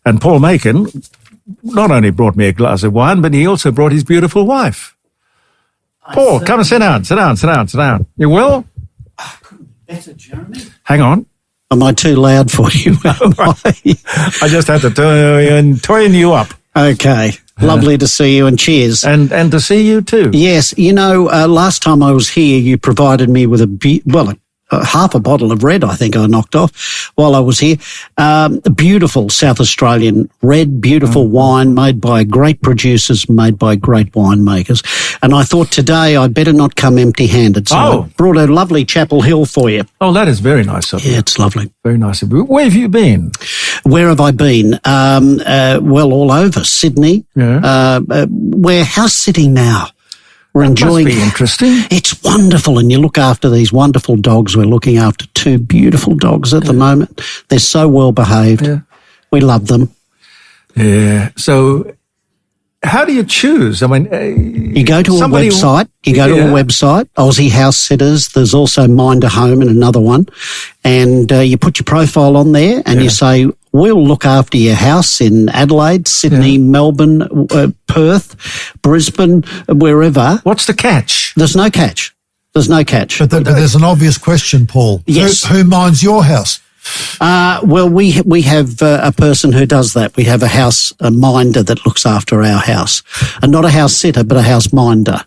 And Paul Makin not only brought me a glass of wine, but he also brought his beautiful wife. Paul, come and sit down. You will? Better, Jeremy. Hang on. Am I too loud for you? I just had to turn you up. Okay. Lovely to see you, and cheers. And to see you too. Yes. You know, last time I was here, you provided me with half a bottle of red, I think I knocked off while I was here. A beautiful South Australian red, beautiful wine made by great producers, made by great winemakers. And I thought today I'd better not come empty-handed. So I brought a lovely Chapel Hill for you. Oh, that is very nice of you. Yeah, it's lovely. Very nice of you. Where have you been? Where have I been? Well, all over. Sydney. Yeah. We're house sitting now. We're enjoying it. Must be interesting. It's wonderful, and you look after these wonderful dogs. We're looking after 2 beautiful dogs at the moment. They're so well behaved. Yeah. We love them. Yeah. So how do you choose? I mean, you go to a website. Aussie House Sitters. There's also Mind a Home and another one. And you put your profile on there and you say, we'll look after your house in Adelaide, Sydney, Melbourne, Perth, Brisbane, wherever. What's the catch? There's no catch. But there's an obvious question, Paul. Yes. Who minds your house? Well, we have a person who does that. We have a minder that looks after our house. And not a house sitter, but a house minder.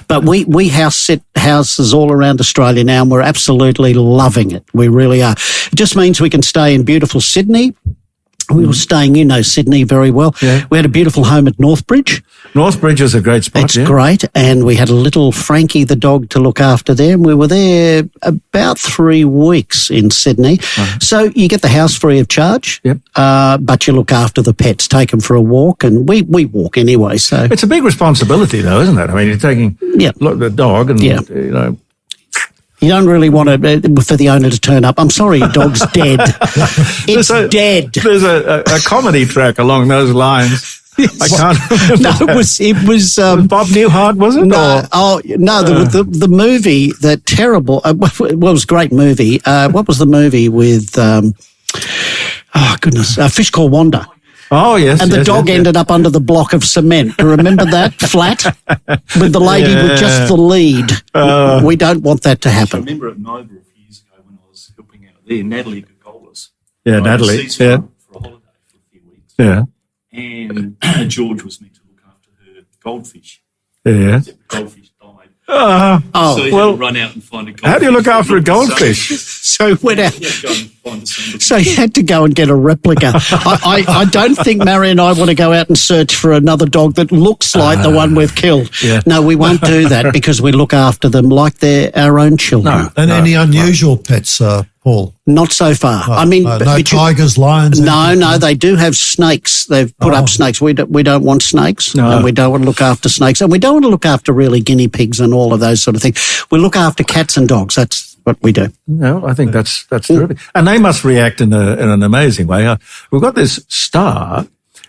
But we house sit houses all around Australia now, and we're absolutely loving it. We really are. It just means we can stay in beautiful Sydney. We were staying, Sydney very well. Yeah. We had a beautiful home at Northbridge. Northbridge is a great spot. It's great. And we had a little Frankie the dog to look after there. And we were there about 3 weeks in Sydney. Uh-huh. So you get the house free of charge. Yep. But you look after the pets, take them for a walk. And we walk anyway. So it's a big responsibility, though, isn't it? I mean, you're taking the dog and, You don't really want for the owner to turn up. I'm sorry, your dog's dead. It's dead. There's a comedy track along those lines. I can't remember. No, it was Bob Newhart, was it? The movie, that terrible, it was a great movie. What was the movie with, Fish Called Wanda? Oh, yes. And the dog ended up under the block of cement. Do you remember that? Flat? With the lady with just the lead. We don't want that to happen. I remember at Nova a few years ago when I was helping out there, Natalie Gogolas. Yeah, Natalie. For a holiday for a few weeks. Yeah. And George was meant to look after her goldfish. Yeah. Except the goldfish died. So he had to run out and find a goldfish. How do you look after a goldfish? So he went out. So you had to go and get a replica. I don't think Mary and I want to go out and search for another dog that looks like the one we've killed. Yeah. No, we won't do that because we look after them like they're our own children. Any unusual pets, Paul? Not so far. No, I mean, no tigers, lions. No, they do have snakes. They've put up snakes. We don't want snakes, and we don't want to look after snakes, and we don't want to look after really guinea pigs and all of those sort of things. We look after cats and dogs. That's what we do. No, I think that's terrific, and they must react in an amazing way. We've got this star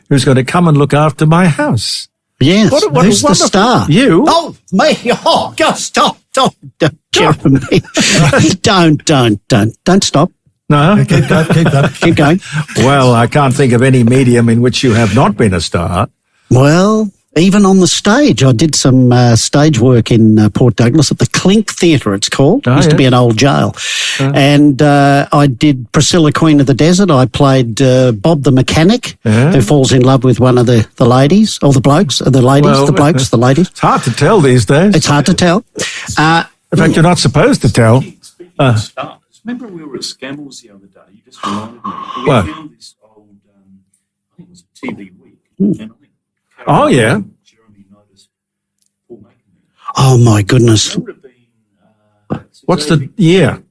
who's going to come and look after my house. Yes. Who's the star? You? Oh, me. Oh, God, stop. Jeremy. Don't stop. No? Keep going. Well, I can't think of any medium in which you have not been a star. Well, even on the stage, I did some stage work in Port Douglas at the Clink Theatre, it's called. It used to be an old jail. And I did Priscilla, Queen of the Desert. I played Bob the Mechanic, who falls in love with one of the ladies, or the blokes, the ladies, the ladies. It's hard to tell these days. It's hard to tell. In fact, you're not supposed to tell. Speaking of stars, remember we were at Scambles the other day? You just reminded me. We found this old, I think it was a TV week. And I think Jeremy noticed Paul Makin. Oh, my goodness. That would have been... What's the year?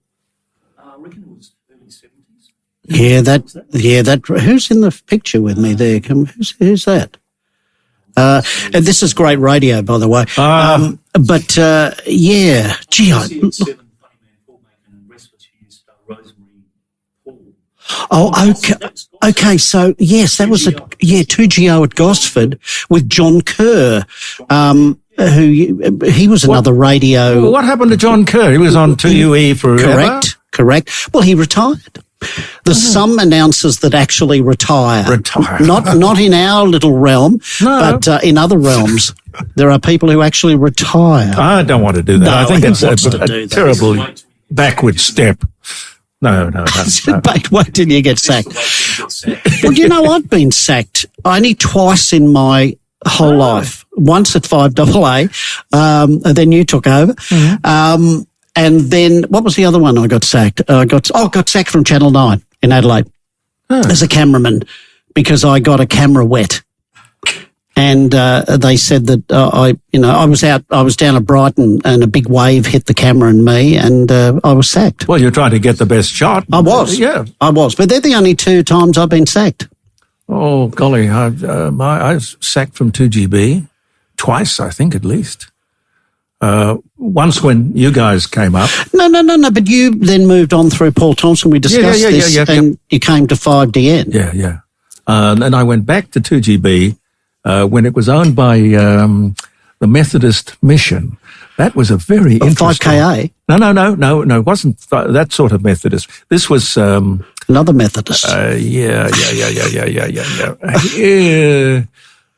I reckon it was early 70s. That. Who's in the picture with me there? Who's that? And this is great radio, by the way. Oh, okay. So yes, that was 2GO at Gosford with John Kerr, he was another radio. Well, what happened to John Kerr? He was on 2UE forever. Correct. Well, he retired. There's some announcers that actually retire. Not in our little realm, but in other realms. There are people who actually retire. I don't want to do that. No, I think it's wants to do a that. terrible backward step. No. Wait till you get sacked. Well, you know, I've been sacked only twice in my whole life. Once at 5AA, and then you took over. And then, what was the other one I got sacked? I got sacked from Channel 9 in Adelaide as a cameraman because I got a camera wet. And they said that I was down at Brighton and a big wave hit the camera and me, and I was sacked. Well, you're trying to get the best shot. I was. Yeah. I was. But they're the only 2 times I've been sacked. Oh, golly. I was sacked from 2GB twice, I think, at least. Once when you guys came up. No. But you then moved on through Paul Thompson. We discussed this, and you came to 5DN. Yeah. And I went back to 2GB when it was owned by the Methodist Mission. That was a very interesting... 5KA? No. It wasn't that sort of Methodist. This was... Another Methodist. Yeah.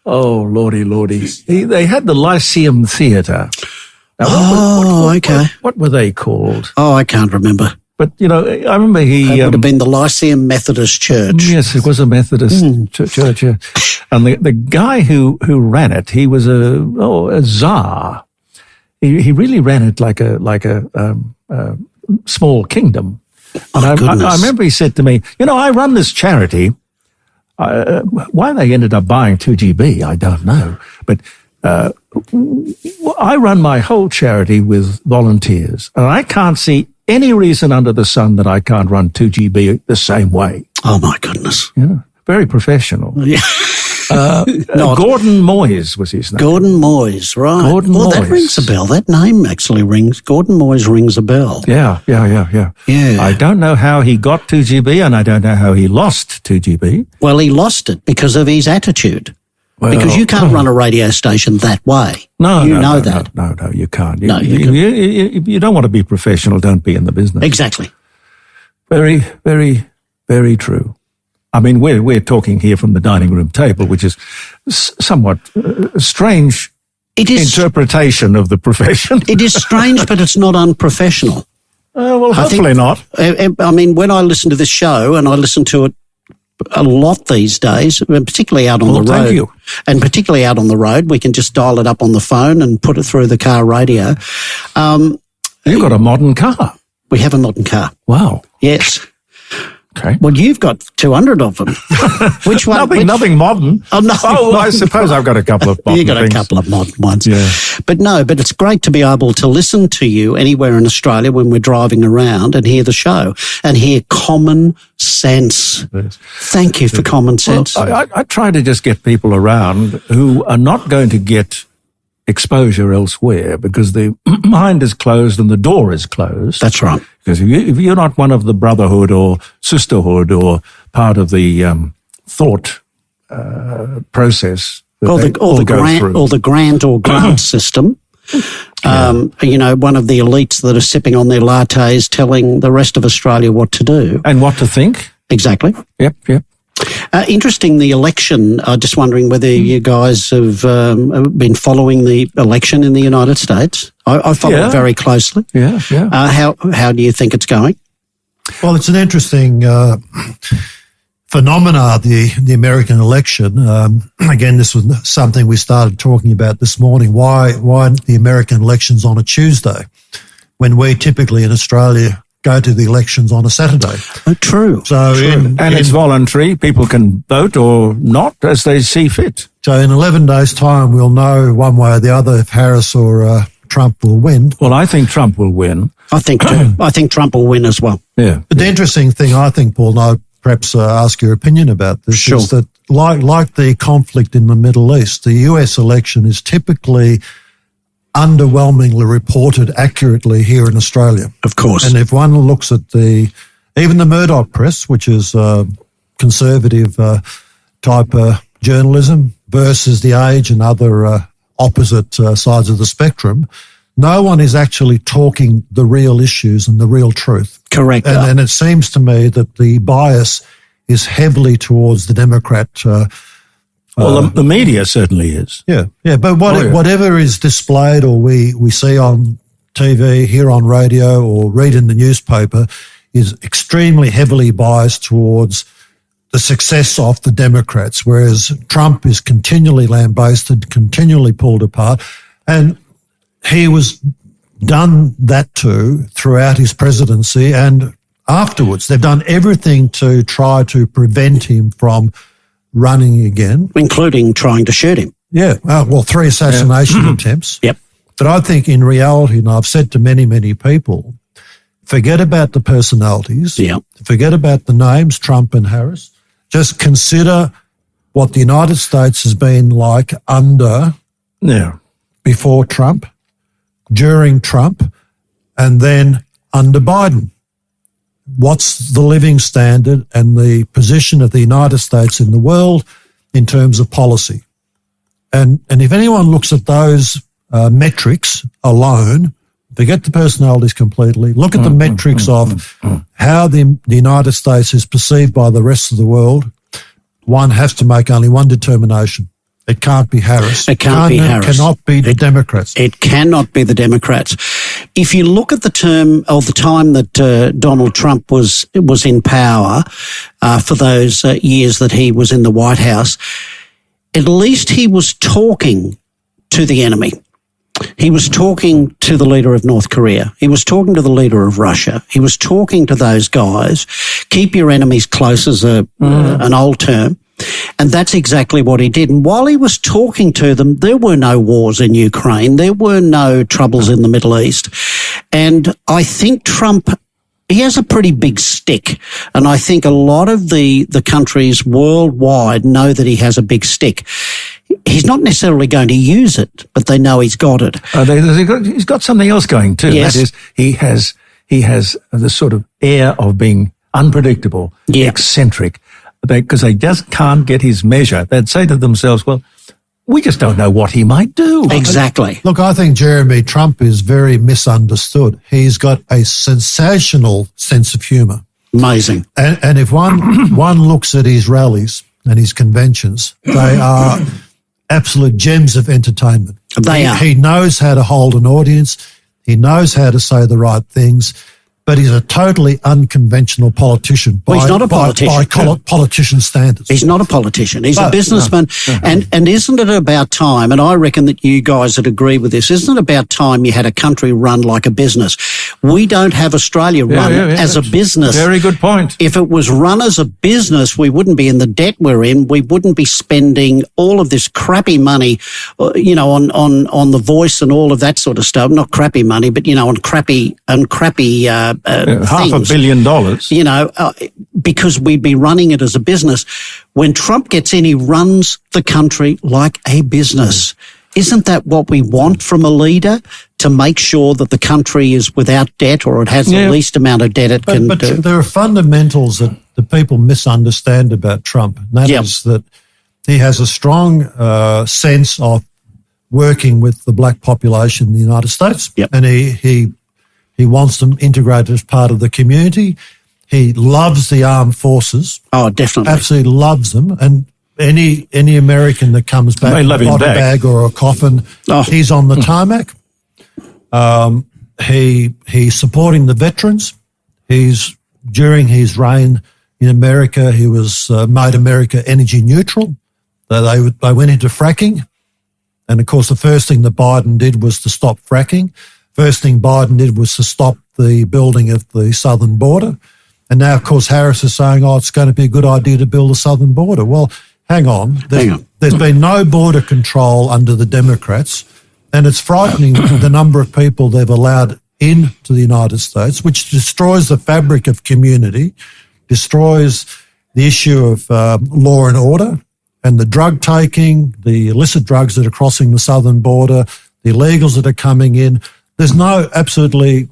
Oh, lordy. They had the Lyceum Theatre. Now, okay. What were they called? Oh, I can't remember. But, you know, I remember It would have been the Lyceum Methodist Church. Yes, it was a Methodist church. Yeah. And the guy who ran it, he was a czar. He really ran it like a small kingdom. And I remember he said to me, you know, I run this charity. Why they ended up buying 2GB, I don't know. But I run my whole charity with volunteers, and I can't see any reason under the sun that I can't run 2GB the same way. Oh, my goodness. Yeah, very professional. Yeah. Gordon Moyes was his name. Gordon Moyes, right. Gordon Moyes. That rings a bell. That name actually rings. Gordon Moyes rings a bell. Yeah. I don't know how he got 2GB, and I don't know how he lost 2GB. Well, he lost it because of his attitude. Because you can't run a radio station that way. No, you know that. No, you can't. You don't want to be professional, don't be in the business. Exactly. Very, very, very true. I mean, we're talking here from the dining room table, which is somewhat strange interpretation of the profession. It is strange, but it's not unprofessional. Well, hopefully not. I mean, when I listen to this show, and I listen to it a lot these days, particularly out on the road. Thank you. And particularly out on the road, we can just dial it up on the phone and put it through the car radio. You've got a modern car. We have a modern car. Wow. Yes. Okay. Well, you've got 200 of them. Which one? Nothing modern. Oh, no. I suppose I've got a couple of modern You've got things. a couple of modern ones. Yeah. But it's great to be able to listen to you anywhere in Australia when we're driving around and hear the show and hear common sense. Yes. Thank you for common sense. Well, I try to just get people around who are not going to get exposure elsewhere because the mind is closed and the door is closed. That's right. Because if you're not one of the brotherhood or sisterhood or part of the thought process, or the grant or grant system, one of the elites that are sipping on their lattes telling the rest of Australia what to do. And what to think. Exactly. Yep. Interesting, the election. Just wondering whether you guys have been following the election in the United States. I follow it very closely. Yeah. How do you think it's going? Well, it's an interesting phenomena, the American election. Again, this was something we started talking about this morning. Why the American election's on a Tuesday when we typically in Australia go to the elections on a Saturday. True. It's voluntary. People can vote or not as they see fit. So in 11 days' time, we'll know one way or the other if Harris or Trump will win. Well, I think Trump will win. I think too. I think Trump will win as well. Yeah. But the interesting thing, I think, Paul, and I'd perhaps ask your opinion about this, is that like the conflict in the Middle East, the US election is typically underwhelmingly reported accurately here in Australia. Of course. And if one looks at even the Murdoch press, which is conservative type journalism, versus The Age and other opposite sides of the spectrum, no one is actually talking the real issues and the real truth. Correct. And it seems to me that the bias is heavily towards the Democrat. The media certainly is. Yeah. But whatever is displayed or we see on TV, hear on radio or read in the newspaper is extremely heavily biased towards the success of the Democrats, whereas Trump is continually lambasted, continually pulled apart. And he was done that throughout his presidency and afterwards. They've done everything to try to prevent him from running again. Including trying to shoot him. Yeah. 3 assassination attempts. Yep. But I think in reality, and I've said to many, many people, forget about the personalities. Yeah. Forget about the names, Trump and Harris. Just consider what the United States has been like before Trump, during Trump, and then under Biden. What's the living standard and the position of the United States in the world in terms of policy? And if anyone looks at those metrics alone, forget the personalities completely, look at the metrics of how the United States is perceived by the rest of the world, one has to make only one determination. It can't be Harris. It cannot be the Democrats. It cannot be the Democrats. If you look at the time that Donald Trump was in power for those years that he was in the White House, at least he was talking to the enemy. He was talking to the leader of North Korea. He was talking to the leader of Russia. He was talking to those guys. Keep your enemies close is an old term. And that's exactly what he did. And while he was talking to them, there were no wars in Ukraine. There were no troubles in the Middle East. And I think Trump, he has a pretty big stick. And I think a lot of the countries worldwide know that he has a big stick. He's not necessarily going to use it, but they know he's got it. He's got something else going too. Yes. That is, he has the sort of air of being unpredictable, eccentric, because they just can't get his measure. They'd say to themselves, well, we just don't know what he might do. Exactly. Look, I think Jeremy Trump is very misunderstood. He's got a sensational sense of humour. Amazing. And if one looks at his rallies and his conventions, they are absolute gems of entertainment. They are. He knows how to hold an audience. He knows how to say the right things. But he's a totally unconventional politician. He's not a politician. By politician standards. He's not a politician. He's a businessman. And isn't it about time, and I reckon that you guys would agree with this, isn't it about time you had a country run like a business? We don't have Australia run as a business. Very good point. If it was run as a business, we wouldn't be in the debt we're in. We wouldn't be spending all of this crappy money, on The Voice and all of that sort of stuff. Not crappy money, but, on crappy $500 million. Because we'd be running it as a business. When Trump gets in, he runs the country like a business. Isn't that what we want from a leader? To make sure that the country is without debt, or it has the least amount of debt it can do? But there are fundamentals that the people misunderstand about Trump. And that is that he has a strong sense of working with the black population in the United States. Yep. And he wants them integrated as part of the community. He loves the armed forces. Oh, definitely. Absolutely loves them. And any American that comes back with a body bag or a coffin, he's on the tarmac. He's supporting the veterans. During his reign in America, he was made America energy neutral. They went into fracking. And, of course, the first thing that Biden did was to stop fracking. First thing Biden did was to stop the building of the southern border. And now, of course, Harris is saying, it's going to be a good idea to build a southern border. Well, hang on. There's been no border control under the Democrats, and it's frightening the number of people they've allowed into the United States, which destroys the fabric of community, destroys the issue of law and order, and the drug taking, the illicit drugs that are crossing the southern border, the illegals that are coming in. There's absolutely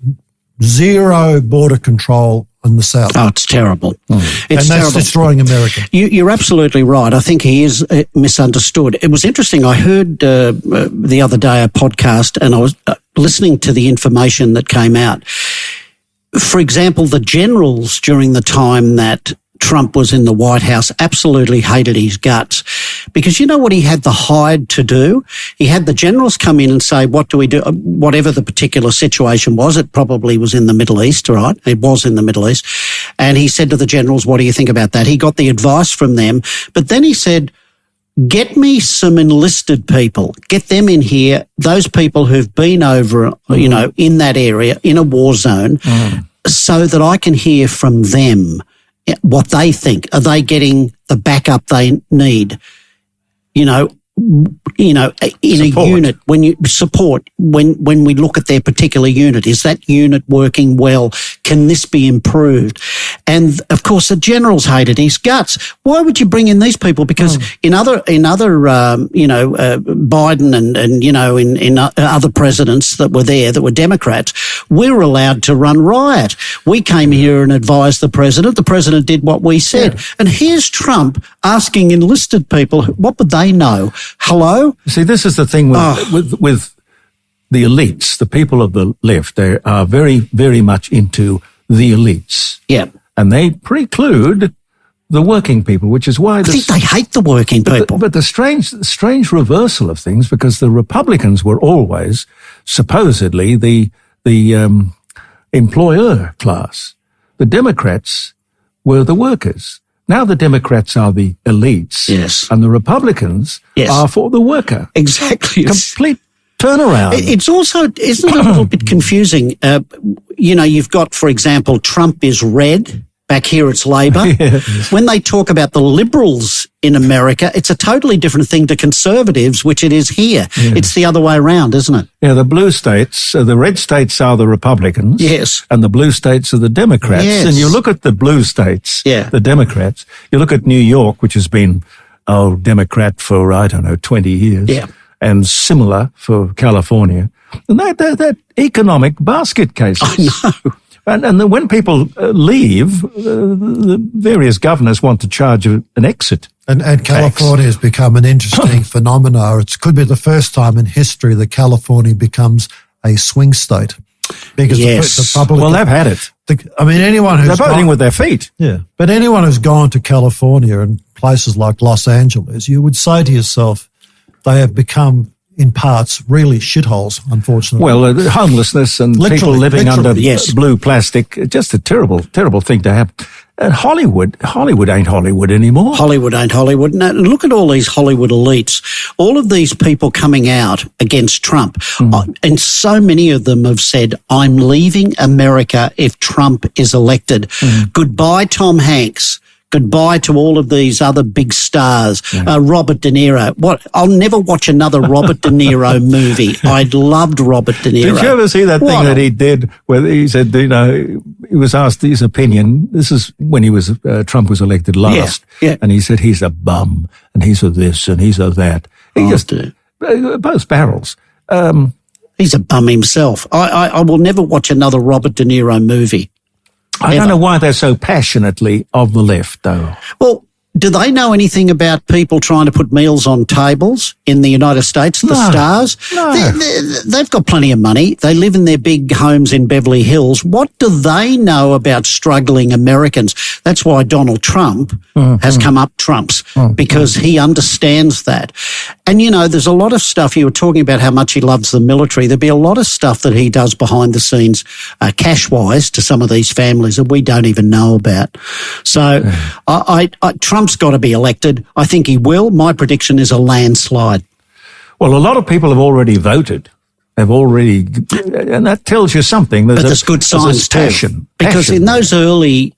zero border control in the south. Oh, it's terrible. It's and that's terrible. destroying America. You're absolutely right. I think he is misunderstood. It was interesting. I heard the other day a podcast, and I was listening to the information that came out. For example, the generals during the time that Trump was in the White House absolutely hated his guts, because you know what he had the hide to do? He had the generals come in and say, what do we do? Whatever the particular situation was, it probably was in the Middle East, right? It was in the Middle East. And he said to the generals, what do you think about that? He got the advice from them, but then he said, get me some enlisted people, get them in here, those people who've been over, you know, in that area, in a war zone, so that I can hear from them what they think. Are they getting the backup they need? You know, in Support. a unit, when we look at their particular unit, is that unit working well? Can this be improved? And of course, the generals hated his guts. Why would you bring in these people? Because in other Biden and in other presidents that were there that were Democrats, we were allowed to run riot. We came here and advised the president. The president did what we said. Yeah. And here's Trump asking enlisted people, what would they know? Hello? See, this is the thing with the elites, the people of the left. They are very, very much into the elites. Yeah. And they preclude the working people, which is why I think they hate the working people. But the strange reversal of things, because the Republicans were always supposedly the employer class. The Democrats were the workers. Now the Democrats are the elites. Yes. And the Republicans are for the worker. Exactly. Complete turnaround. It's also, isn't it a little bit confusing? You've got, for example, Trump is red. Back here it's Labor. Yes. When they talk about the Liberals in America, it's a totally different thing to Conservatives, which it is here. Yes. It's the other way around, isn't it? Yeah, the blue states, the red states are the Republicans. Yes. And the blue states are the Democrats. Yes. And you look at the blue states, the Democrats, you look at New York, which has been, Democrat for, 20 years. Yeah. And similar for California. And that economic basket cases. I know. And then when people leave, the various governors want to charge an exit. And California has become an interesting phenomenon. It could be the first time in history that California becomes a swing state. Because the public... Well, they've had it. Anyone who's... They're voting with their feet. Yeah. But anyone who's gone to California and places like Los Angeles, you would say to yourself, they have become... in parts, really shitholes, unfortunately. Well, homelessness and people living under blue plastic, just a terrible, terrible thing to happen. And Hollywood ain't Hollywood anymore. Hollywood ain't Hollywood. Now, look at all these Hollywood elites. All of these people coming out against Trump. And so many of them have said, I'm leaving America if Trump is elected. Goodbye, Tom Hanks. Goodbye to all of these other big stars. Robert De Niro. I'll never watch another Robert De Niro movie. I loved Robert De Niro. Did you ever see that thing that he did where he said, he was asked his opinion. This is when Trump was elected last. Yeah. And he said, he's a bum and he's a this and he's a that. He both barrels. He's a bum himself. I will never watch another Robert De Niro movie. I don't know why they're so passionately of the left, though. Well, do they know anything about people trying to put meals on tables in the United States, the stars? No. They've got plenty of money. They live in their big homes in Beverly Hills. What do they know about struggling Americans? That's why Donald Trump has come up trumps, because he understands that. And, there's a lot of stuff. You were talking about how much he loves the military. There'd be a lot of stuff that he does behind the scenes, cash-wise, to some of these families that we don't even know about. So Trump's got to be elected. I think he will. My prediction is a landslide. Well, a lot of people have already voted. And that tells you something. But there's good signs too. Because in those early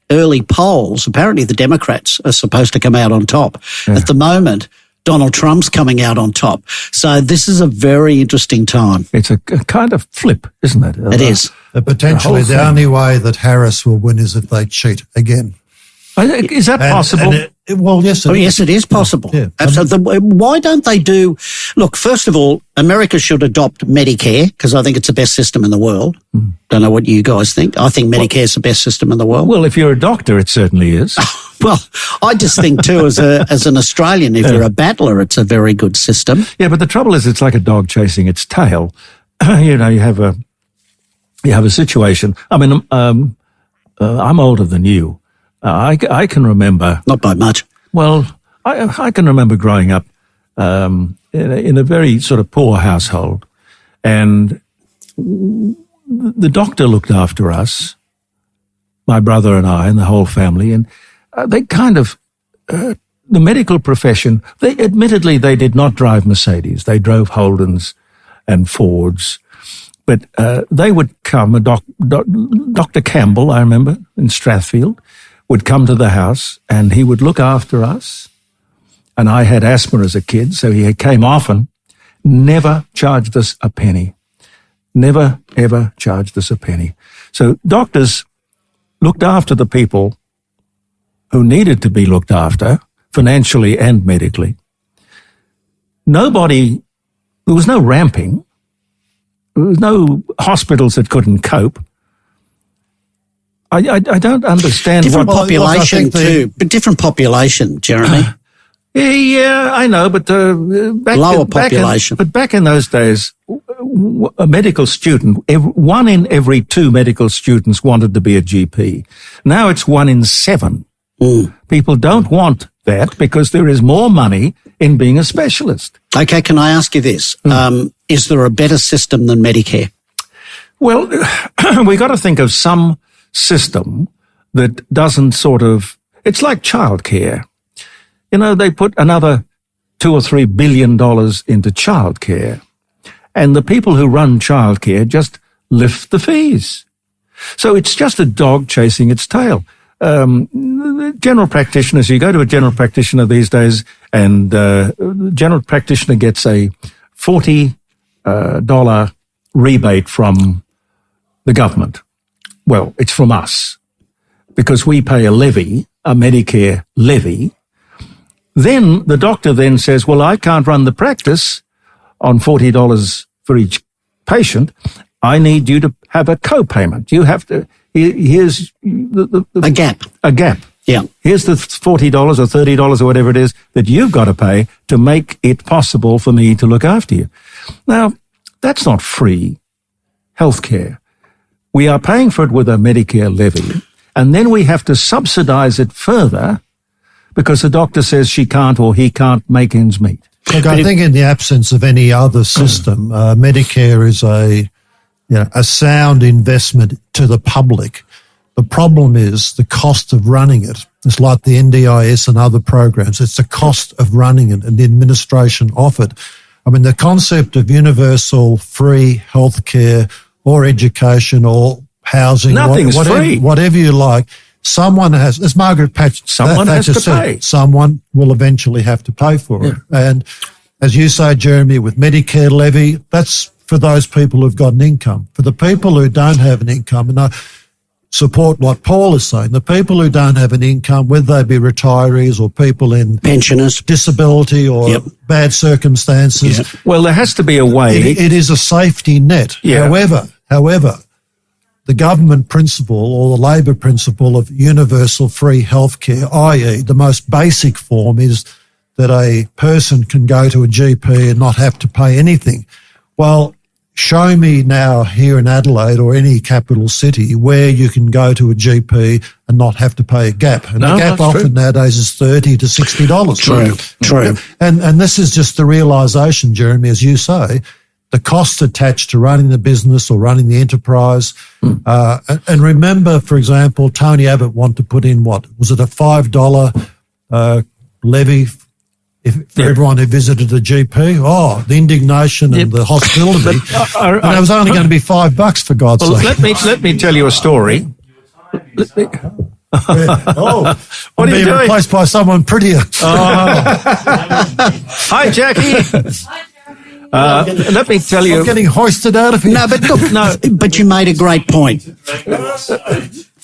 polls, apparently the Democrats are supposed to come out on top. Yeah. At the moment, Donald Trump's coming out on top. So this is a very interesting time. It's a kind of flip, isn't it? It is. Potentially the only way that Harris will win is if they cheat again. Is that possible? Well, yes, yes, it is possible. Yeah. Why don't they do? Look, first of all, America should adopt Medicare because I think it's the best system in the world. Don't know what you guys think. I think Medicare is the best system in the world. Well, if you're a doctor, it certainly is. Well, I just think too, as an Australian, if you're a battler, it's a very good system. Yeah, but the trouble is, it's like a dog chasing its tail. You have a situation. I mean, I'm older than you. I can remember. Not by much. Well, I can remember growing up in a very sort of poor household, and the doctor looked after us, my brother and I, and the whole family, and they kind of the medical profession. They did not drive Mercedes; they drove Holdens and Fords. But they would come. Dr. Campbell, I remember, in Strathfield, would come to the house and he would look after us. And I had asthma as a kid, so he came often, never charged us a penny. Never, ever charged us a penny. So doctors looked after the people who needed to be looked after, financially and medically. There was no ramping. There was no hospitals that couldn't cope. I don't understand different population too, but different population, Jeremy. Yeah, I know, but lower population. But back in those days, a medical student, 1 in every 2 medical students wanted to be a GP. Now it's 1 in 7. People don't want that because there is more money in being a specialist. Okay, can I ask you this? Is there a better system than Medicare? Well, we got to think of some system that doesn't it's like childcare. They put another $2 or $3 billion into childcare, and the people who run childcare just lift the fees. So it's just a dog chasing its tail. General practitioners, you go to a general practitioner these days, and the general practitioner gets a $40 rebate from the government. Well, it's from us because we pay a levy, a Medicare levy. Then the doctor then says, well, I can't run the practice on $40 for each patient. I need you to have a co-payment. You have to, here's a gap. A gap. Yeah. Here's the $40 or $30 or whatever it is that you've got to pay to make it possible for me to look after you. Now, that's not free healthcare. We are paying for it with a Medicare levy, and then we have to subsidize it further because the doctor says she can't or he can't make ends meet. Look, I think in the absence of any other system, Medicare is a sound investment to the public. The problem is the cost of running it. It's like the NDIS and other programs. It's the cost of running it and the administration of it. I mean, the concept of universal free healthcare or education or housing, whatever you like, someone has, as Margaret Thatcher has to said, pay. Someone will eventually have to pay for it. And as you say, Jeremy, with Medicare levy, that's for those people who've got an income. For the people who don't have an income, and I support what Paul is saying, the people who don't have an income, whether they be retirees or people in pensioners, disability or bad circumstances. Well, there has to be a way. It is a safety net. However, the government principle or the Labor principle of universal free healthcare, i.e. the most basic form is that a person can go to a GP and not have to pay anything. Well, show me now here in Adelaide or any capital city where you can go to a GP and not have to pay a gap. And the gap often nowadays is $30 to $60. True. And this is just the realisation, Jeremy, as you say, the cost attached to running the business or running the enterprise. And remember, for example, Tony Abbott wanted to put in was it a $5 levy for everyone who visited the GP? Oh, the indignation and the hostility. And it was only going to be $5 for God's sake. Let me tell you a story. What are you doing? Replaced by someone prettier. Hi, Jackie. Let me tell you. I'm getting hoisted out of here. No, but look, but you made a great point.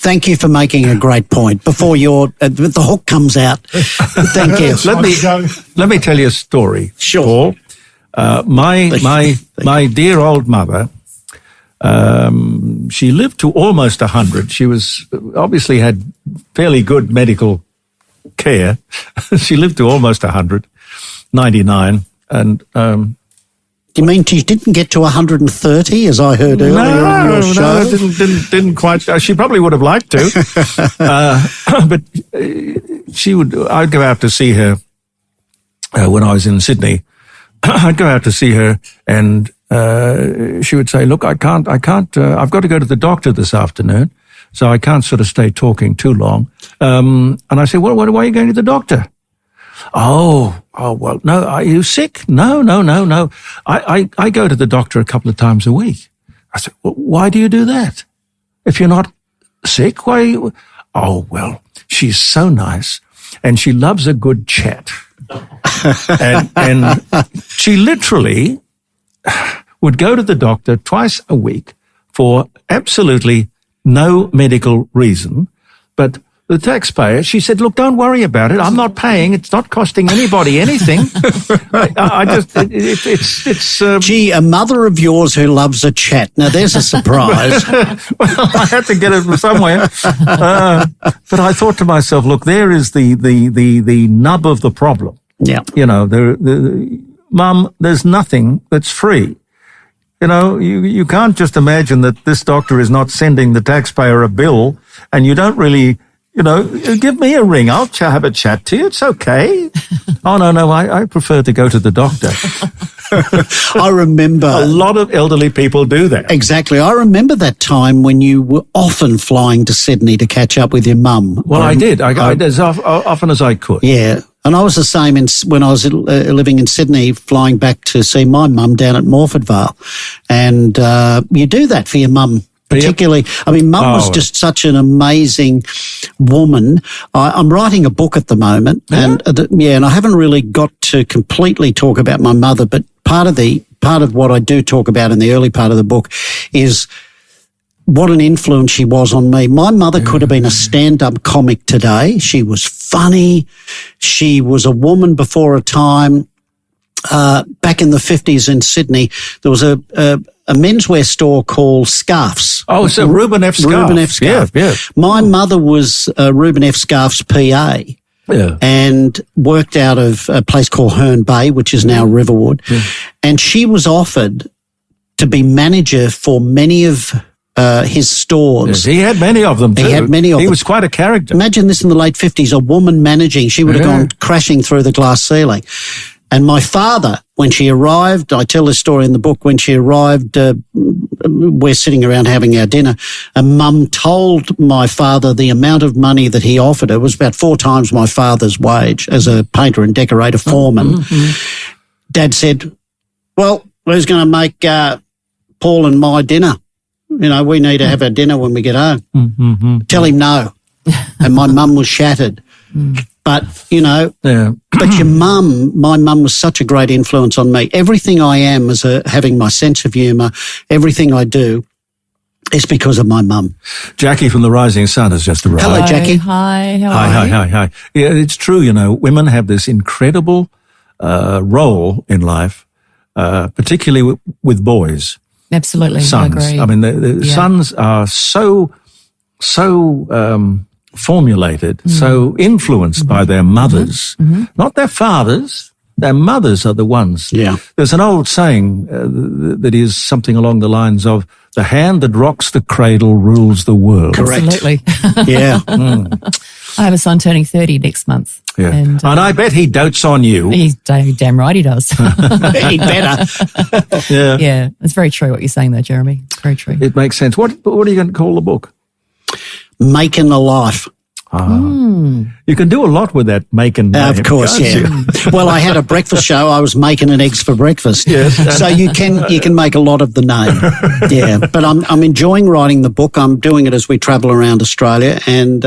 Thank you for making a great point. Before the hook comes out, thank you. Let me tell you a story. Sure. Paul. My dear old mother, she lived to almost 100. She was obviously had fairly good medical care. She lived to almost 100, 99, and. You mean she didn't get to 130, as I heard earlier on your show? No, didn't quite. She probably would have liked to, but I'd go out to see her when I was in Sydney. I'd go out to see her, and she would say, "Look, I can't. I've got to go to the doctor this afternoon, so I can't sort of stay talking too long." And I said, "Well, why are you going to the doctor?" Oh, well, no, are you sick? No. I go to the doctor a couple of times a week. I said, well, why do you do that? If you're not sick, why? Oh, well, she's so nice and she loves a good chat. and she literally would go to the doctor twice a week for absolutely no medical reason, but the taxpayer, she said, look, don't worry about it. I'm not paying. It's not costing anybody anything. Gee, a mother of yours who loves a chat. Now, there's a surprise. Well, I had to get it from somewhere. But I thought to myself, look, there is the nub of the problem. Yeah. You know, Mum, there's nothing that's free. You know, you can't just imagine that this doctor is not sending the taxpayer a bill and you don't really... You know, give me a ring. I'll have a chat to you. It's okay. Oh, no, I prefer to go to the doctor. I remember... A lot of elderly people do that. Exactly. I remember that time when you were often flying to Sydney to catch up with your mum. Well, I did. I as often as I could. Yeah. And I was the same when I was living in Sydney, flying back to see my mum down at Morfordvale. And you do that for your mum. Particularly, I mean, Mum was just such an amazing woman. I'm writing a book at the moment, and I haven't really got to completely talk about my mother, but part of what I do talk about in the early part of the book is what an influence she was on me. My mother could have been a stand-up comic today. She was funny. She was a woman before a time. Back in the 50s in Sydney, there was a menswear store called Scarfs. Oh, so Reuben F. Scarf. Reuben F. Scarf. Yeah. My mother was Reuben F. Scarf's PA and worked out of a place called Herne Bay, which is now Riverwood. Yeah. And she was offered to be manager for many of his stores. Yes, he had many of them too. He was quite a character. Imagine this in the late 50s, a woman managing. She would have gone crashing through the glass ceiling. And my father, when she arrived, I tell this story in the book, when she arrived, we're sitting around having our dinner, and Mum told my father the amount of money that he offered her was about 4 times my father's wage as a painter and decorator foreman. Mm-hmm. Dad said, well, who's going to make Paul and my dinner? You know, we need to have our dinner when we get home. Mm-hmm. Tell him no. And my mum was shattered. But, you know, but your mum, my mum was such a great influence on me. Everything I am as having my sense of humour, everything I do is because of my mum. Jackie from the Rising Sun has just arrived. Hello, Jackie. Hi, how are you? Hi. Yeah, it's true, you know, women have this incredible role in life, particularly with boys. Absolutely, sons. I agree. I mean, the sons are so formulated, so influenced by their mothers, not their fathers. Their mothers are the ones. Yeah. There's an old saying that is something along the lines of, the hand that rocks the cradle rules the world. Correct. Absolutely. Yeah. I have a son turning 30 next month. Yeah. And I bet he dotes on you. He's damn right he does. He'd better. Yeah. It's very true what you're saying there, Jeremy. It's very true. It makes sense. What are you going to call the book? Making a Life. You can do a lot with that making. Of course, yeah. Well, I had a breakfast show. I was making an eggs for breakfast. Yes. So you can make a lot of the name. Yeah. But I'm enjoying writing the book. I'm doing it as we travel around Australia, and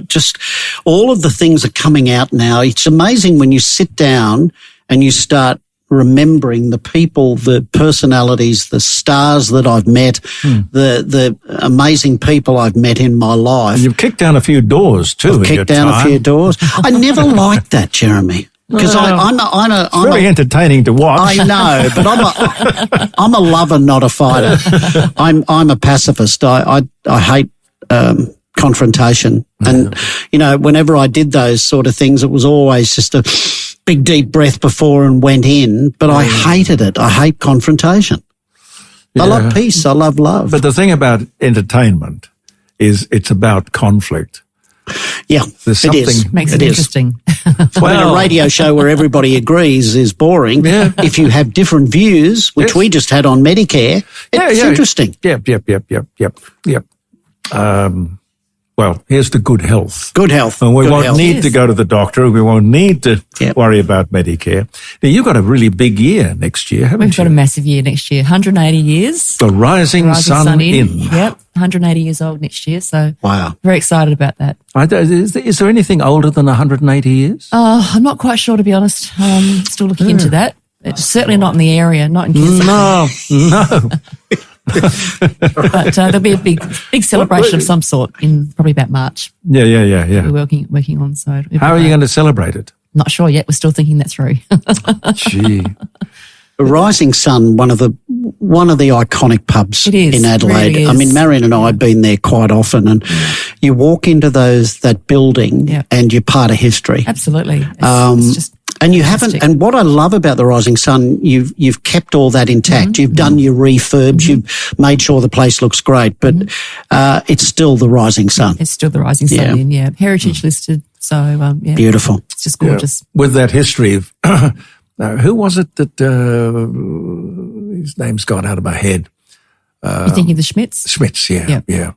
just all of the things are coming out now. It's amazing when you sit down and you start remembering the people, the personalities, the stars that I've met, the amazing people I've met in my life. And you've kicked down a few doors too. I've kicked down a few doors. I never liked that, Jeremy. Because I'm very entertaining to watch. I know, but I'm a lover, not a fighter. I'm a pacifist. I hate confrontation, and whenever I did those sort of things, it was always just a big deep breath before and went in. But I hated it. I hate confrontation. I love peace. I love love. But the thing about entertainment is it's about conflict. Yeah, There's it something is. Makes it interesting. Well, a radio show where everybody agrees is boring. Yeah. If you have different views, which we just had on Medicare, it's interesting. Yep. Well, here's the good health. Good health. And we Good won't health. need to go to the doctor. We won't need to worry about Medicare. Now, you've got a really big year next year, haven't We've you? got a massive year next year. 180 years. The Rising Sun in. Yep. 180 years old next year. So Wow. very excited about that. Is there anything older than 180 years? I'm not quite sure, to be honest. Still looking into that. It's certainly not in the area, not in Kansas. No. But there'll be a big celebration of some sort in probably about March. Yeah. We're working on. So How are you going to celebrate it? Not sure yet. We're still thinking that through. Gee. The Rising Sun, one of the iconic pubs It is, in Adelaide. really I mean, is. Marion and I have been there quite often, and you walk into that building, Yeah. and you're part of history. Absolutely. It's just And you haven't. fantastic. And what I love about the Rising Sun, you've kept all that intact. You've done your refurbs. You've made sure the place looks great, but it's still the Rising Sun. It's still the Rising Sun. Heritage listed. So Beautiful. it's just gorgeous. With that history of, who was it that, his name's gone out of my head. You're thinking of the Schmidts? Schmitz, Yep. yeah.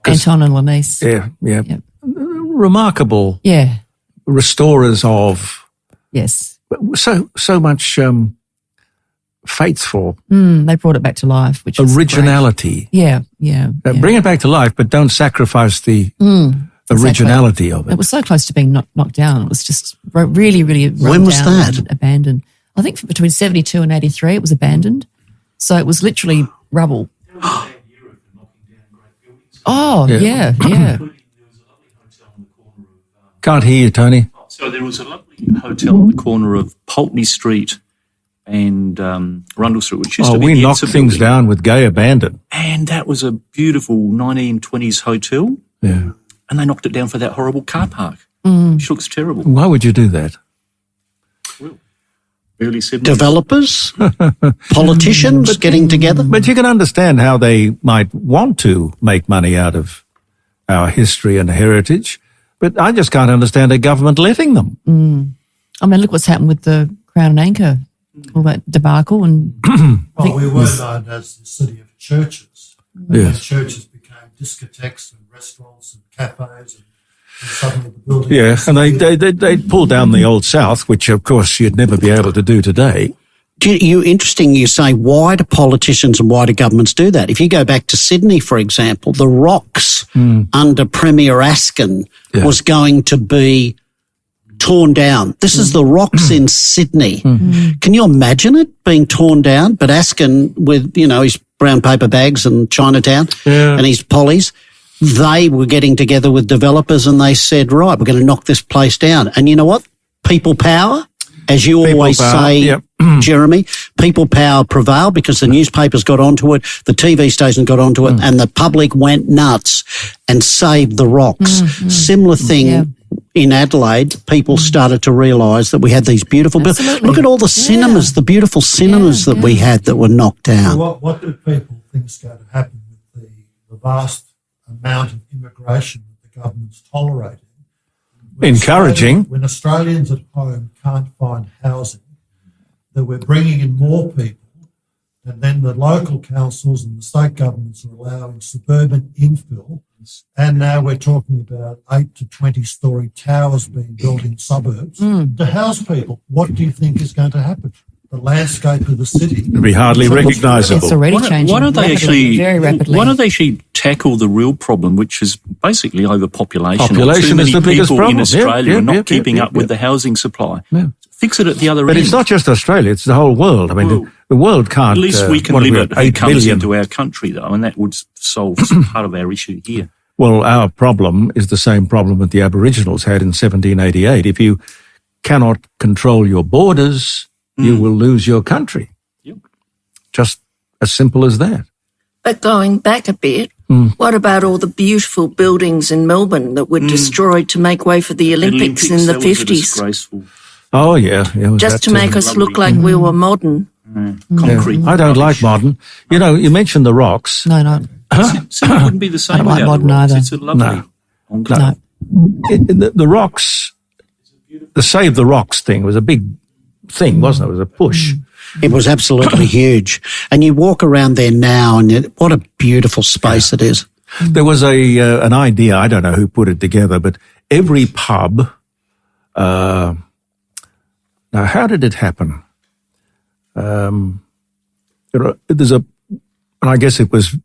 Anton and Lenise. Yeah. Yep. Remarkable Yeah. restorers of Yes. so much faithful They brought it back to life, which was originality. great. Yeah. Bring it back to life, but don't sacrifice the originality of It it. was so close to being knocked down. It was just really, really run When was down that? and abandoned. I think between 72 and 83 it was abandoned. So it was literally rubble. Oh, yeah. Can't hear you, Tony. So there was a lovely hotel on the corner of Pulteney Street and Rundle Street, which used to be We the knocked Ensa things building. down with gay abandon. And that was a beautiful 1920s hotel. Yeah. And they knocked it down for that horrible car park, which looks terrible. Why would you do that? Early 70s. Developers, politicians getting together. But you can understand how they might want to make money out of our history and heritage, but I just can't understand a government letting them. I mean, look what's happened with the Crown and Anchor, all that debacle. And We were known as the city of churches. And Yes. when churches became discotheques and restaurants and cafes, and suddenly the building. Yeah, and they pulled down the Old South, which of course you'd never be able to do today. Interesting you say, why do politicians and why do governments do that? If you go back to Sydney, for example, the Rocks under Premier Askin was going to be torn down. This is the Rocks in Sydney. Can you imagine it being torn down? But Askin with, his brown paper bags and Chinatown and his pollies, they were getting together with developers and they said, right, we're going to knock this place down. And you know what? People power, as you always power, say, yep. Jeremy, people power prevailed because the newspapers got onto it, the TV station got onto it, and the public went nuts and saved the Rocks. Similar thing in Adelaide, people started to realise that we had these beautiful buildings. Absolutely. Look at all the cinemas, the beautiful cinemas that we had that were knocked down. What do people think is going to happen with the vast amount of immigration that the government's tolerating? Encouraging. When Australians at home can't find housing, that we're bringing in more people, and then the local councils and the state governments are allowing suburban infill, and now we're talking about 8 to 20-storey towers being built in suburbs to house people. What do you think is going to happen? The landscape of the city. It'd be hardly it's recognisable. already changing. Why don't they rapidly, very rapidly? Why don't they actually tackle the real problem, which is basically overpopulation? Population Too is many the biggest people problem. in Australia Yep, are not yep, keeping yep, up with yep. the housing supply. Yeah. fix it at the other But end. it's not just Australia, it's the whole world. I mean, Well, the world can't... At least we can what are limit at, who 8 comes billion? into our country, though, and that would solve part of our issue here. Well, our problem is the same problem that the Aboriginals had in 1788. If you cannot control your borders, you will lose your country. Yep. Just as simple as that. But going back a bit, what about all the beautiful buildings in Melbourne that were destroyed to make way for the Olympics in the that was a 50s? disgraceful Oh, yeah. Just to make us look like we were modern. concrete. I don't like modern. You know, you mentioned the rocks. No. Sydney wouldn't be the same don't like without modern the rocks. either. It's a lovely No. enclave. No. The rocks, the Save the Rocks thing was a big thing, wasn't it? It was a push. It was absolutely huge. And you walk around there now and what a beautiful space it is. There was an idea, I don't know who put it together, but every pub, now how did it happen? There's and I guess it was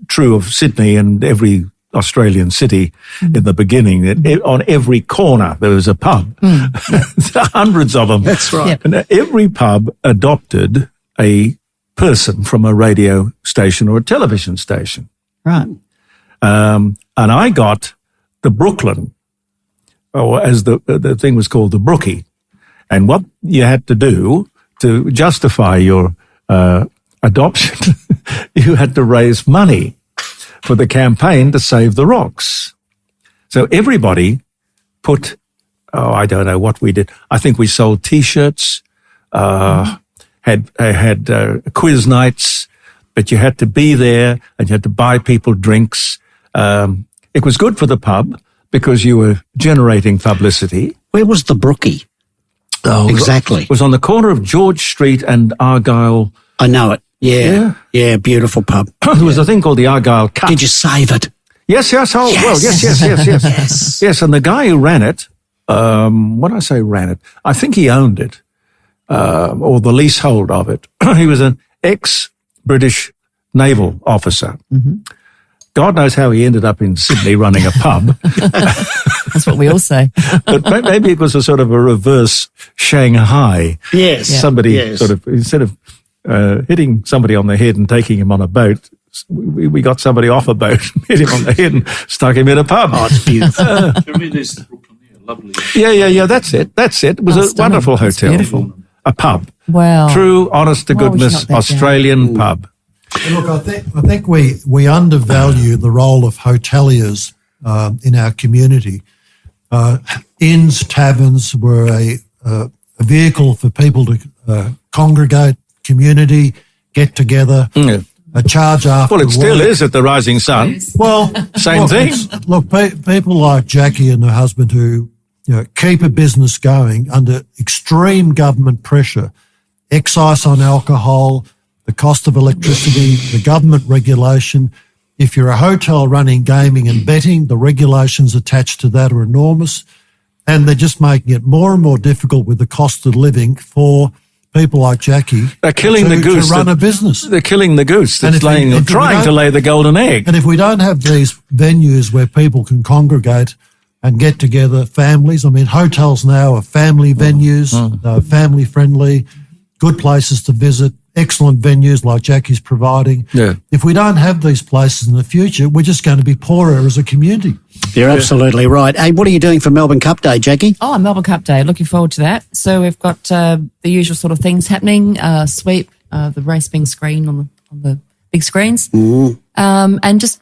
true of Sydney and every Australian city in the beginning, that on every corner there was a pub. Hundreds of them. That's right. Yep. And every pub adopted a person from a radio station or a television station. Right. And I got the Brooklyn, or as the thing was called, the Brookie. And what you had to do to justify your adoption, you had to raise money for the campaign to save the rocks. So everybody put, I don't know what we did. I think we sold T-shirts, had quiz nights, but you had to be there and you had to buy people drinks. It was good for the pub because you were generating publicity. Where was the Brookie? Oh, Exactly. It was on the corner of George Street and Argyle. I know it. Yeah. Yeah, beautiful pub. There was a thing called the Argyle Cup. Did you save it? Yes. Oh, well, yes. Yes, and the guy who ran it, when I say ran it, I think he owned it, or the leasehold of it. He was an ex-British naval officer. Mm-hmm. God knows how he ended up in Sydney running a pub. That's what we all say. But maybe it was a sort of a reverse Shanghai. Yes. Somebody sort of, instead of hitting somebody on the head and taking him on a boat, we got somebody off a boat, hit him on the head and stuck him in a pub. Oh, it's beautiful. There's the Brooklyn there, lovely. Yeah, that's it. It was a stunning. wonderful That's hotel. beautiful. A pub. Wow. True, honest to Why would you goodness knock that Australian pub. Look, I think we undervalue the role of hoteliers in our community. Inns, taverns were a vehicle for people to congregate, community, get together, a charge after Well, it still work. is at the Rising Sun. Well, Same look, thing. Look, people like Jackie and her husband who keep a business going under extreme government pressure, excise on alcohol, the cost of electricity, the government regulation. If you're a hotel running gaming and betting, the regulations attached to that are enormous, and they're just making it more and more difficult with the cost of living for people like Jackie. They're killing the goose. to run a business. They're killing the goose that's And if we trying to don't- lay the golden egg. And if we don't have these venues where people can congregate and get together, families, I mean, hotels now are family venues, family friendly, good places to visit, excellent venues like Jackie's providing. Yeah. If we don't have these places in the future, we're just going to be poorer as a community. You're absolutely right. Hey, what are you doing for Melbourne Cup Day, Jackie? Oh, Melbourne Cup Day. Looking forward to that. So we've got the usual sort of things happening. Sweep, the race being screened on the big screens. And just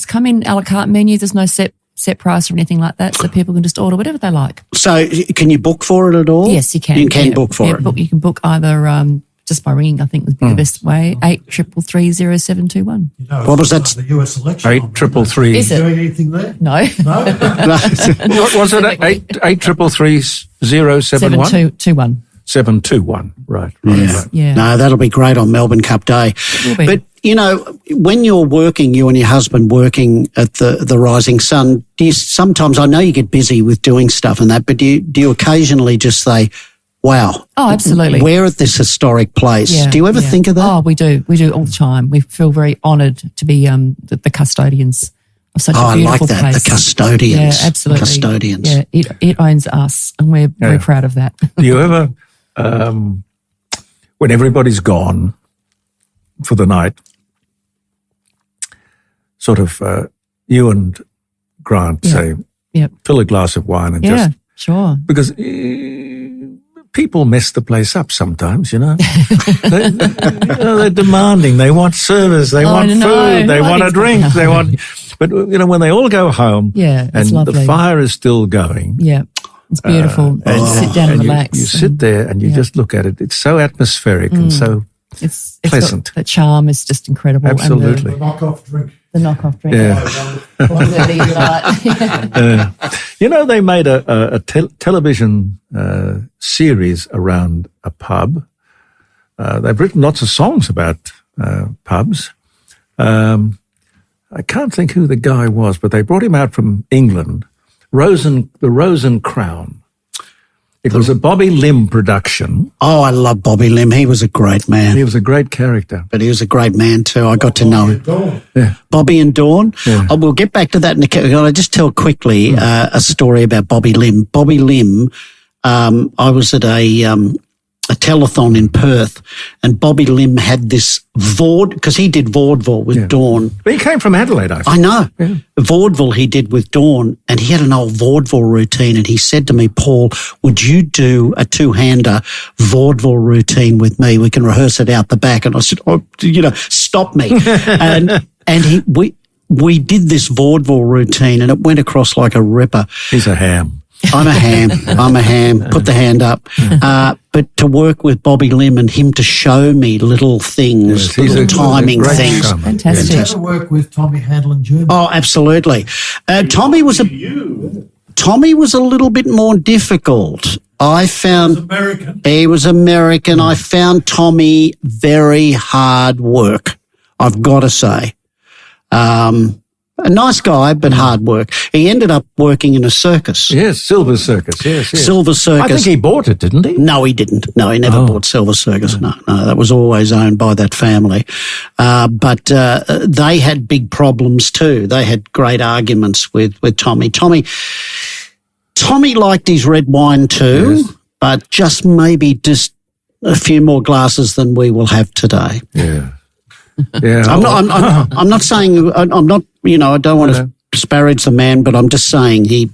come in, a la carte menu. There's no set price or anything like that, so people can just order whatever they like. So can you book for it at all? Yes, you can. You can book for it. You can book either just by ringing, I think would be the best way, 833-0721. What was that? The US election. 833. Is it? Doing anything there? No. What was it? 833-071? 7221. 721. Right. Yeah. No, that'll be great on Melbourne Cup Day. Will be. But, when you're working, you and your husband working at the Rising Sun, do you sometimes, I know you get busy with doing stuff and that, but do you occasionally just say, wow. Oh, absolutely. We're at this historic place. Yeah, Do you ever think of that? Oh, we do. We do all the time. We feel very honoured to be the custodians of such a I beautiful like that, place. the custodians. Yeah, absolutely. Custodians. Yeah, it owns us, and we're very proud of that. Do you ever when everybody's gone for the night, sort of you and Grant say, fill a glass of wine and just... Sure. Because people mess the place up sometimes, you know. They're demanding. They want service. They want food. They want a drink. They want... But, you know, when they all go home and the fire is still going... Yeah. It's beautiful. And sit down and relax. You sit there and you just look at it. It's so atmospheric and so it's pleasant. The charm is just incredible. Absolutely. The knockoff drink. The knockoff drink. Yeah. You know, they made a television series around a pub. They've written lots of songs about pubs. I can't think who the guy was, but they brought him out from England. The Rose and Crown. It was a Bobby Lim production. Oh, I love Bobby Lim. He was a great man. He was a great character. But he was a great man too. I got to know him. Bobby and Dawn. Yeah. Oh, we'll get back to that in a second. I'll just tell quickly a story about Bobby Lim. Bobby Lim, I was at a telethon in Perth, and Bobby Lim had this because he did vaudeville with Dawn. But he came from Adelaide, I think. I know. Yeah. Vaudeville he did with Dawn, and he had an old vaudeville routine, and he said to me, Paul, would you do a two-hander vaudeville routine with me? We can rehearse it out the back. And I said, stop me. and we did this vaudeville routine, and it went across like a ripper. He's a ham. I'm a ham. Put the hand up. But to work with Bobby Lim and him to show me little things, little timing things. Showman. Fantastic. Did you ever work with Tommy Handlin Jr.? Oh, absolutely. Tommy was a little bit more difficult. I found American. He was American. I found Tommy very hard work, I've got to say. A nice guy, but hard work. He ended up working in a circus. Yes, Silver Circus. Yes. Silver Circus. I think he bought it, didn't he? No, he didn't. No, he never bought Silver Circus. No, that was always owned by that family. But they had big problems too. They had great arguments with Tommy. Tommy liked his red wine too, but just a few more glasses than we will have today. Yeah. Yeah. I'm not saying, I'm not, I don't want to disparage the man, but I'm just saying he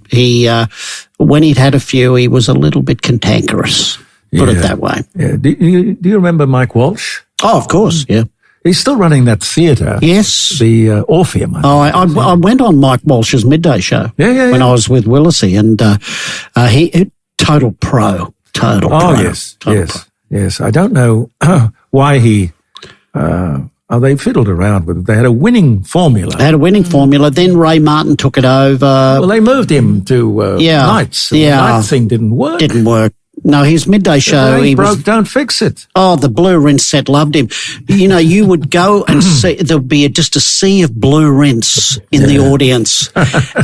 when he'd had a few, he was a little bit cantankerous, put it that way. Yeah. Do you remember Mike Walsh? Oh, of course, yeah. He's still running that theatre. Yes. The Orpheum. I went on Mike Walsh's midday show when I was with Willisey, and total pro. Yes. I don't know why he... they fiddled around with it. They had a winning formula. Then Ray Martin took it over. Well, they moved him to nights. The night thing didn't work. No, his midday show. He broke, don't fix it. Oh, the blue rinse set loved him. You would go and see, there'd be just a sea of blue rinse in the audience,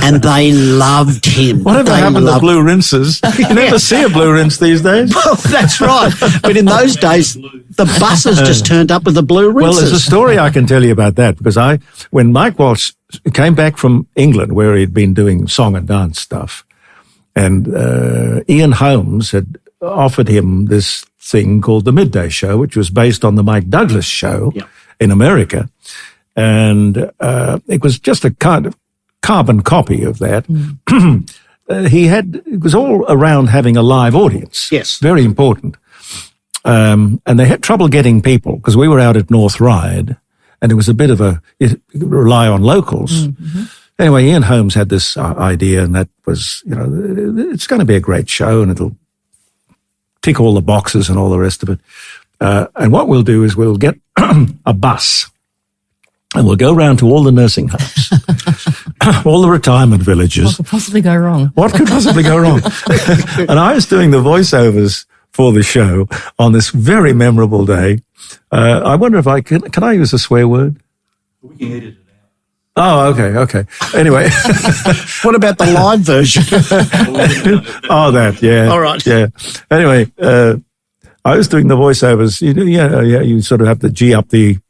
and they loved him. Whatever happened to blue rinses? You never see a blue rinse these days. Well, that's right. But in those days, the buses just turned up with the blue rinses. Well, there's a story I can tell you about that, because when Mike Walsh came back from England, where he'd been doing song and dance stuff, and Ian Holmes had offered him this thing called the Midday Show, which was based on the Mike Douglas show in America. And it was just a kind of carbon copy of that. It was all around having a live audience. Yes. Very important. And they had trouble getting people, because we were out at North Ryde, and it was a bit of rely on locals. Mm-hmm. Anyway, Ian Holmes had this idea, and that was, it's going to be a great show, and it'll tick all the boxes and all the rest of it. And what we'll do is we'll get a bus, and we'll go around to all the nursing homes, all the retirement villages. What could possibly go wrong? And I was doing the voiceovers for the show on this very memorable day. I wonder if can I use a swear word? We can edit it out. Oh, okay. Anyway. What about the live version? That, yeah. All right. Yeah. Anyway, I was doing the voiceovers. You sort of have to G up the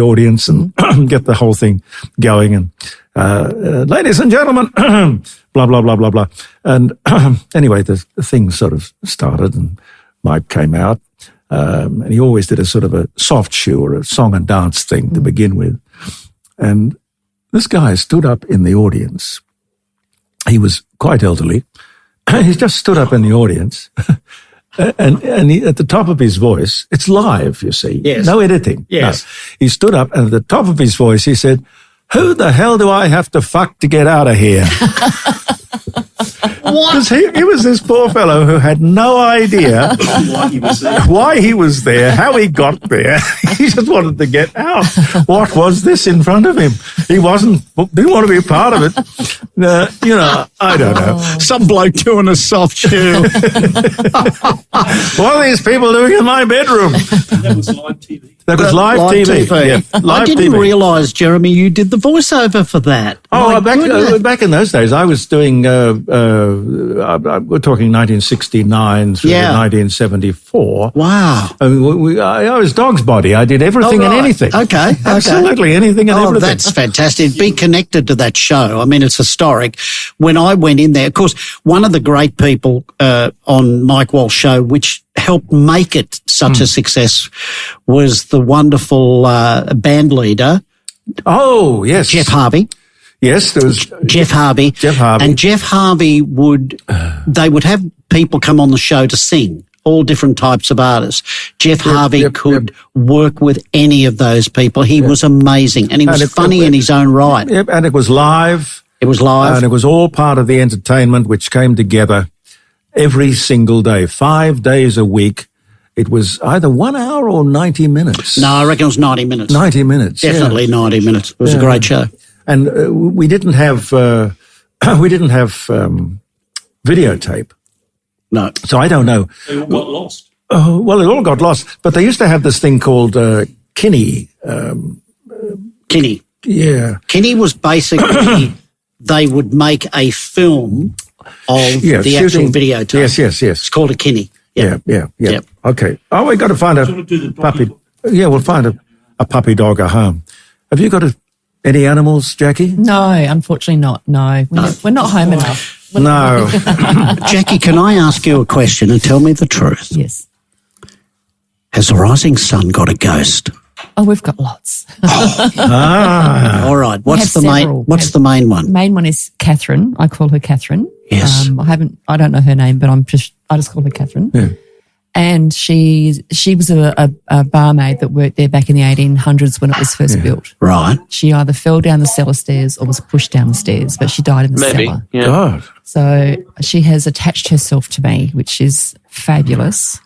audience and get the whole thing going. And, ladies and gentlemen, blah, blah, blah, blah, blah. And anyway, the thing sort of started, and Mike came out, and he always did a sort of a soft shoe or a song and dance thing to begin with. And this guy stood up in the audience. He was quite elderly. He just stood up in the audience, and he, at the top of his voice, it's live, you see. Yes. No editing. Yes. No. He stood up, and at the top of his voice, he said, "Who the hell do I have to fuck to get out of here?" Because he was this poor fellow who had no idea why he was there, how he got there. He just wanted to get out. What was this in front of him? He didn't want to be a part of it. I don't know. Some bloke doing a soft shoe. What are these people doing in my bedroom? That was live TV. That was live TV. Yeah, I live didn't TV. realise, Jeremy, you did the voiceover for that. Oh, My goodness. back in those days, I was doing, we're talking 1969 through Yeah. 1974. Wow. I mean, I was dog's body. I did everything and anything. Okay. Absolutely anything and everything. That's fantastic. Be connected to that show. I mean, it's historic. When I went in there, of course, one of the great people on Mike Walsh show, which helped make it such a success, was the wonderful band leader, Oh, yes. Jeff Harvey. Yes, there was Jeff Harvey. Jeff Harvey. And Jeff Harvey they would have people come on the show to sing, all different types of artists. Jeff Harvey could work with any of those people. He was amazing. And he was funny in his own right. Yep, and it was live. It was live. And it was all part of the entertainment which came together every single day, 5 days a week. It was either 1 hour or 90 minutes. No, I reckon it was 90 minutes. 90 minutes. Definitely 90 minutes. It was a great show. And we didn't have videotape. No. So I don't know. They all got lost. Well, it all got lost. But they used to have this thing called Kinney. Kinney. Yeah. Kinney was basically, they would make a film of the actual videotape. Yes. It's called a Kinney. Yeah. Yep. Okay. Oh, we got to find a Sort of do the puppy. doggy- Yeah, we'll find a puppy dog at home. Have you got any animals, Jackie? No, unfortunately not. No, we're not home enough. No. Jackie, can I ask you a question and tell me the truth? Yes. Has the rising sun got a ghost? Oh, we've got lots. All right. What's have the main? several. What's the main one? Main one is Catherine. I call her Catherine. Yes. I don't know her name, but I just call her Catherine. Yeah. And she was a barmaid that worked there back in the 1800s when it was first built. Right. She either fell down the cellar stairs or was pushed down the stairs, but she died in the cellar. Yeah. God. So she has attached herself to me, which is fabulous.